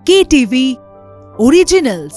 KTV Originals।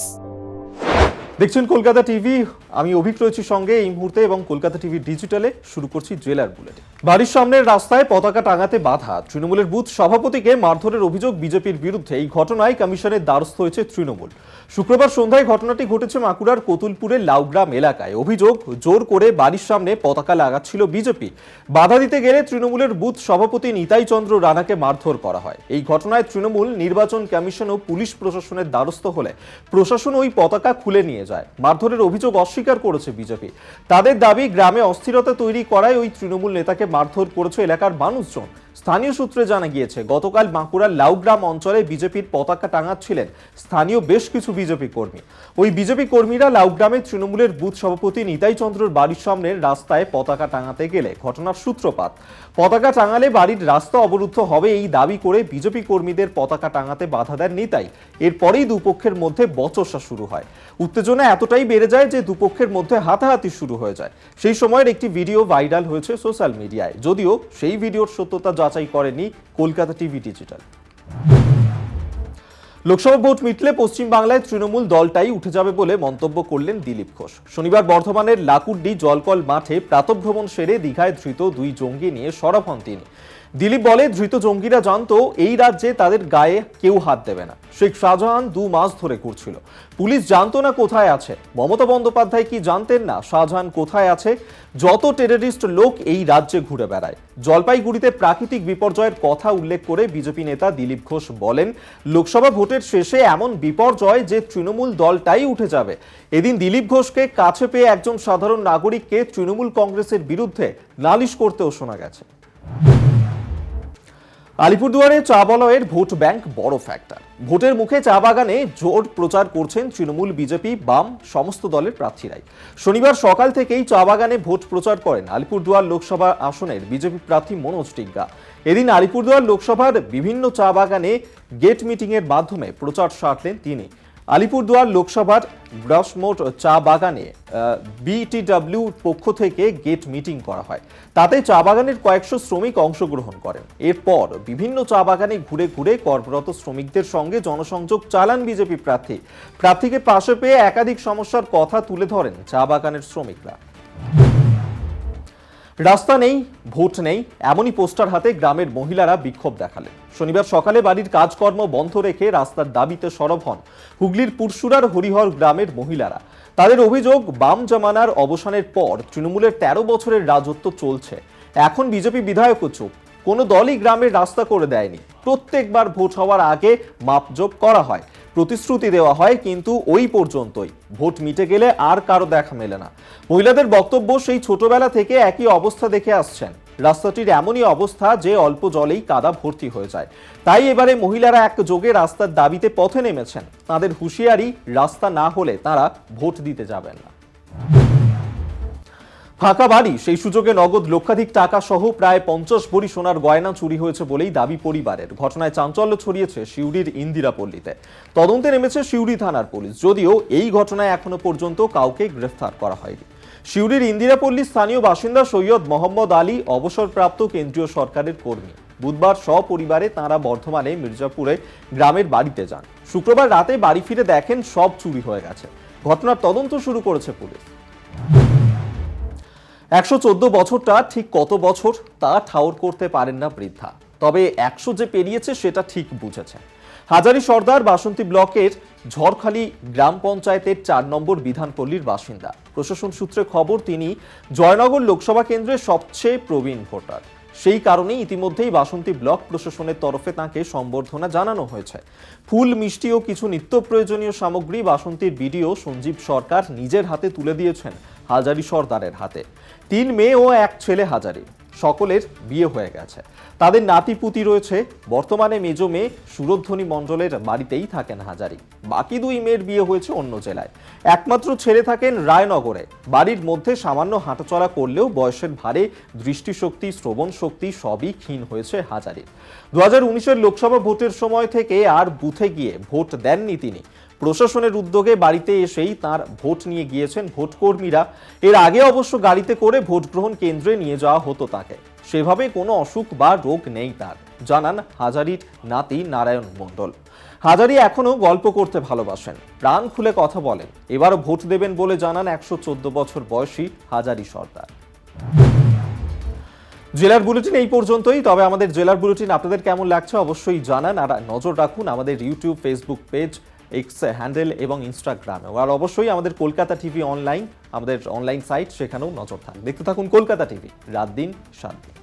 দেখছেন Kolkata TV, আমি অভিক রয়েছি সঙ্গে এই মুহূর্তে এবং কলকাতা টিভি ডিজিটালে শুরু করছি জুয়েলার বুলেটিন। বাড়ির সামনের রাস্তায় পতাকা টাঙাতে বাধা, তৃণমূলের বুথ সভাপতিকে মারধরের অভিযোগ বিজেপির বিরুদ্ধে। এই ঘটনায় কমিশনের দ্বারস্থ হয়েছে তৃণমূল। শুক্রবার সন্ধ্যায় ঘটনাটি ঘটেছে বাঁকুড়ার কতুলপুরের লাউগ্রাম এলাকায়। অভিযোগ, জোর করে বাড়ির সামনে পতাকা লাগাচ্ছিল বিজেপি। বাধা দিতে গেলে তৃণমূলের বুথ সভাপতি নিতাই চন্দ্র রানাকে মারধর করা হয়। এই ঘটনায় তৃণমূল, নির্বাচন কমিশন ও পুলিশ প্রশাসনের দ্বারস্থ হলে প্রশাসন ওই পতাকা খুলে নিয়ে যায়। মারধরের অভিযোগ অস্বীকার করেছে বিজেপি। তাদের দাবি, গ্রামে অস্থিরতা তৈরি করায় ওই তৃণমূল নেতাকে মারধর করেছে এলাকার মানুষজন। স্থানীয় সূত্রে জানা গিয়েছে, গতকাল বাঁকুড়ার লাউগ্রাম অঞ্চলে বিজেপির পতাকা টাঙাচ্ছিলেন স্থানীয় বেশ কিছু বিজেপি কর্মী। ওই বিজেপি কর্মীরা লাউগ্রামে তৃণমূলের বুথ সভাপতি নিতাই চন্দ্রর বাড়ির সামনের রাস্তায় পতাকা টাঙাতে গেলে ঘটনার সূত্রপাত। পতাকা টাঙালে বাড়ির রাস্তা অবরুদ্ধ হবে এই দাবি করে বিজেপি কর্মীদের পতাকা টাঙাতে বাধা দেন নিতাই। এরপরেই দুপক্ষের মধ্যে বচসা শুরু হয়। উত্তেজনা এতটাই বেড়ে যায় যে দুপক্ষের মধ্যে হাতাহাতি শুরু হয়ে যায়। সেই সময়ের একটি ভিডিও ভাইরাল হয়েছে সোশ্যাল মিডিয়ায়, যদিও সেই ভিডিওর সত্যতা যাচাই করেনি কলকাতা টিভি ডিজিটাল। লোকসভা ভোট মিটলে পশ্চিমবাংলায় তৃণমূল দলটাই উঠে যাবে বলে মন্তব্য করলেন দিলীপ ঘোষ। শনিবার বর্ধমানের লাকুড্ডি জলকল মাঠে প্রাতঃভ্রমণ সেরে দীঘায় ধৃত দুই জঙ্গি নিয়ে সরব হন তিনি। দিলীপ বলে, ধৃত জঙ্গিরা জানতো এই রাজ্যে তাদের গায়ে কেউ হাত দেবে না। শেখ শাহজাহান 2 মাস ধরে ঘুরছিল। পুলিশ জানতো না কোথায় আছে। মমতা বন্দ্যোপাধ্যায় কি জানতেন না শাহজাহান কোথায় আছে? যত টেররিস্ট লোক এই রাজ্যে ঘুরে বেড়ায়। জলপাইগুড়িতে প্রাকৃতিক বিপর্যয়ের কথা উল্লেখ করে বিজেপি নেতা দিলীপ ঘোষ বলেন, লোকসভা ভোটের শেষে এমন বিপর্যয় যে তৃণমূল দলটাই উঠে যাবে। এদিন দিলীপ ঘোষকে কাছে পেয়ে একজন সাধারণ নাগরিককে তৃণমূল কংগ্রেসের বিরুদ্ধে নালিশ করতেও শোনা গেছে। আলিপুরদুয়ারে চা বলয়ের ভোট ব্যাংক বড় ফ্যাক্টর। ভোটের মুখে চা বাগানে জোর প্রচার করছেন তৃণমূল, বিজেপি, বাম সমস্ত দলের প্রার্থীরাই। শনিবার সকাল থেকেই চা বাগানে ভোট প্রচার করেন আলিপুরদুয়ার লোকসভা আসনের বিজেপি প্রার্থী মনোজ টিগ্গা। এদিন আলিপুরদুয়ার লোকসভার বিভিন্ন চা বাগানে গেট মিটিং এর মাধ্যমে প্রচার সারলেন তিনি। আলিপুরদুয়ার লোকসভার গ্রাসমোট চা বাগানে বিটিডব্লিউ পক্ষ থেকে গেট মিটিং করা হয়। তাতে চা বাগানের কয়েকশো শ্রমিক অংশগ্রহণ করেন। এরপর বিভিন্ন চা বাগানে ঘুরে ঘুরে কর্মরত শ্রমিকদের সঙ্গে জনসংযোগ চালান বিজেপি প্রার্থীকে পাশে পেয়ে একাধিক সমস্যার কথা তুলে ধরেন চা বাগানের শ্রমিকরা। রাস্তা নেই, ভোট নেই, এমনই পোস্টার হাতে গ্রামের মহিলারা বিক্ষোভ দেখালেন। শনিবার সকালে বাড়ির কাজকর্ম বন্ধ রেখে রাস্তার দাবিতে সরব হন হুগলির পুরসুরার হরিহর গ্রামের মহিলারা। তাদের অভিযোগ, বাম জামানার অবসানের পর তৃণমূলের 13 বছরের রাজত্ব চলছে। এখন বিজেপি বিধায়কও চুপ। কোনো দলই গ্রামের রাস্তা করে দেয়নি। প্রত্যেকবার ভোট হওয়ার আগে মাপজোপ করা হয়, প্রতিশ্রুতি দেওয়া হয়, কিন্তু ওই পর্যন্তই। ভোট মিটে গেলে আর কারো দেখা মেলে না। মহিলাদের বক্তব্য, সেই ছোটবেলা থেকে একই অবস্থা দেখে আসছেন। রাস্তাটির এমনই অবস্থা যে অল্প জলেই কাদা ভর্তি হয়ে যায়। তাই এবারে মহিলারা একযোগে রাস্তার দাবিতে পথে নেমেছেন। তাদের হুঁশিয়ারি, রাস্তা না হলে তারা ভোট দিতে যাবেন না। ফাঁকা বাড়ি, সেই সুযোগে নগদ লক্ষাধিক টাকা সহ প্রায় 50 ভরি সোনার গয়না চুরি হয়েছে বলেই দাবি পরিবারের। ঘটনায় চাঞ্চল্য ছড়িয়েছে সিউড়ির ইন্দিরাপল্লীতে। তদন্তে নেমেছে সিউড়ি থানার পুলিশ, যদিও এই ঘটনায় এখনো পর্যন্ত কাউকে গ্রেফতার করা হয়নি। সিউড়ির ইন্দিরাপল্লীর স্থানীয় বাসিন্দা সৈয়দ মোহাম্মদ আলী অবসরপ্রাপ্ত কেন্দ্রীয় সরকারের কর্মী। বুধবার সপরিবারে তাঁরা বর্ধমানে মির্জাপুরে গ্রামের বাড়িতে যান। শুক্রবার রাতে বাড়ি ফিরে দেখেন সব চুরি হয়ে গেছে। ঘটনার তদন্ত শুরু করেছে পুলিশ। 114 বছরটা ঠিক কত বছর তা ঠাউর করতে পারেন না বৃদ্ধা, তবে 100 যে পেরিয়েছে সেটা ঠিক বুঝেছে। হাজারি সর্দার বাসন্তী ব্লকের ঝড়খালি গ্রাম পঞ্চায়েতের 4 নম্বর বিধানপল্লীর বাসিন্দা। প্রশাসন সূত্রে খবর, তিনি জয়নগর লোকসভা কেন্দ্রের সবচেয়ে প্রবীণ ভোটার। সেই কারণেই ইতিমধ্যেই বাসন্তী ব্লক প্রশাসনের তরফে তাঁকে সম্বর্ধনা জানানো হয়েছে। ফুল, মিষ্টি ও কিছু নিত্য প্রয়োজনীয় সামগ্রী বাসন্তীর বিডিও সঞ্জীব সরকার নিজের হাতে তুলে দিয়েছেন হাজারি সর্দারের হাতে। 3 মেয়ে ও 1 ছেলে হাজারি। সকলের বিয়ে হয়ে গেছে, তাদের নাতিপুতি রয়েছে। বর্তমানে মেজ মেয়ে সুরধ্বনি মণ্ডলের বাড়িতেই থাকেন হাজারি। বাকি 2 মেয়ের বিয়ে হয়েছে অন্য জেলায়। একমাত্র ছেলে থাকেন রায়নগরে। বাড়ির মধ্যে সামান্য হাঁটাচলা করলেও বয়সের ভারে দৃষ্টিশক্তি, শ্রবণ শক্তি সবই ক্ষীণ হয়েছে হাজারির। 2019-এর লোকসভা ভোটের সময় থেকে আর বুথে গিয়ে ভোট দেননি তিনি। প্রশাসনের উদ্যোগে বাড়িতে এসেই তার ভোট নিয়ে গিয়েছেন ভোট কর্মীরা। এর আগে অবশ্য গাড়িতে করে ভোট গ্রহণ কেন্দ্রে নিয়ে যাওয়া হতো তাকে। সেভাবে কোনো অসুখ বা রোগ নেই তার, জানান হাজারির নাতি নারায়ণ মণ্ডল। হাজারি এখনো গল্প করতে ভালোবাসেন, প্রাণ খুলে কথা বলেন। এবারও ভোট দেবেন বলে জানান 114 বছর বয়সী হাজারি সর্দার। জেলার বুলেটিন এই পর্যন্তই। তবে আমাদের জেলার বুলেটিন আপনাদের কেমন লাগছে অবশ্যই জানান, আর নজর রাখুন আমাদের YouTube, Facebook page, x handle এবং ইনস্টাগ্রামে। আর অবশ্যই আমাদের কলকাতা টিভি অনলাইন, আমাদের অনলাইন সাইট, সেখানেও নজর থাকুন। দেখতে থাকুন কলকাতা টিভি, রাত দিন 7 দিন।